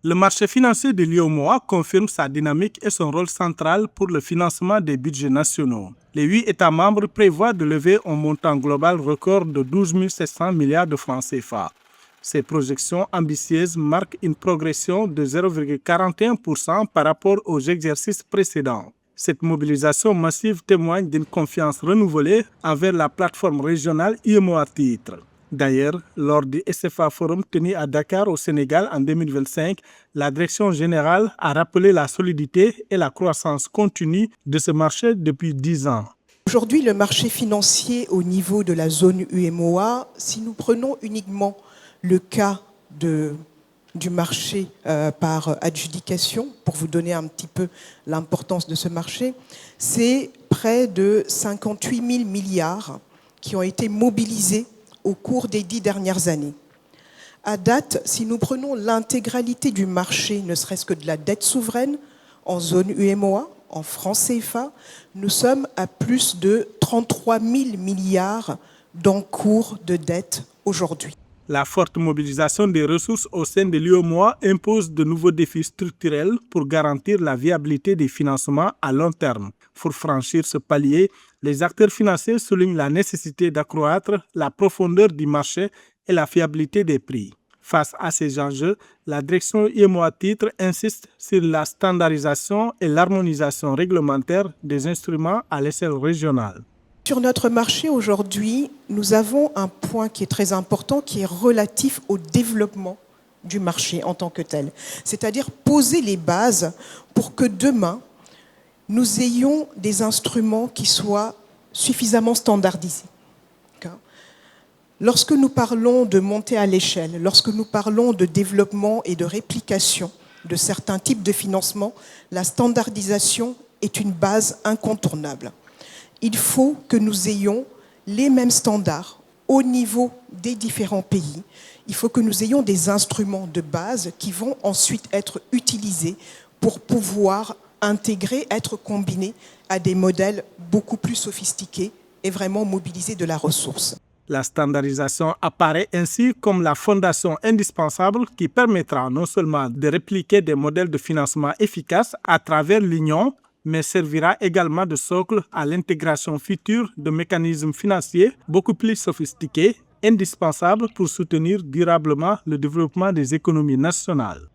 Le marché financier de l'UEMOA confirme sa dynamique et son rôle central pour le financement des budgets nationaux. Les 8 États membres prévoient de lever un montant global record de 12 700 milliards de francs CFA. Ces projections ambitieuses marquent une progression de 0,41% par rapport aux exercices précédents. Cette mobilisation massive témoigne d'une confiance renouvelée envers la plateforme régionale UEMOA Titres. D'ailleurs, lors du SFA Forum tenu à Dakar au Sénégal en 2025, la direction générale a rappelé la solidité et la croissance continue de ce marché depuis 10 ans. Aujourd'hui, le marché financier au niveau de la zone UEMOA, si nous prenons uniquement le cas du marché par adjudication, pour vous donner un petit peu l'importance de ce marché, c'est près de 58 000 milliards qui ont été mobilisés au cours des 10 dernières années. À date, si nous prenons l'intégralité du marché, ne serait-ce que de la dette souveraine, en zone UEMOA, en francs CFA, nous sommes à plus de 33 000 milliards d'encours de dette aujourd'hui. La forte mobilisation des ressources au sein de l'UEMOA impose de nouveaux défis structurels pour garantir la viabilité des financements à long terme. Pour franchir ce palier, les acteurs financiers soulignent la nécessité d'accroître la profondeur du marché et la fiabilité des prix. Face à ces enjeux, la direction UEMOA Titres insiste sur la standardisation et l'harmonisation réglementaire des instruments à l'échelle régionale. Sur notre marché aujourd'hui, nous avons un point qui est très important, qui est relatif au développement du marché en tant que tel. C'est-à-dire poser les bases pour que demain, nous ayons des instruments qui soient suffisamment standardisés. Lorsque nous parlons de montée à l'échelle, lorsque nous parlons de développement et de réplication de certains types de financement, la standardisation est une base incontournable. Il faut que nous ayons les mêmes standards au niveau des différents pays. Il faut que nous ayons des instruments de base qui vont ensuite être utilisés pour pouvoir intégrer, être combinés à des modèles beaucoup plus sophistiqués et vraiment mobiliser de la ressource. La standardisation apparaît ainsi comme la fondation indispensable qui permettra non seulement de répliquer des modèles de financement efficaces à travers l'Union, mais servira également de socle à l'intégration future de mécanismes financiers beaucoup plus sophistiqués, indispensables pour soutenir durablement le développement des économies nationales.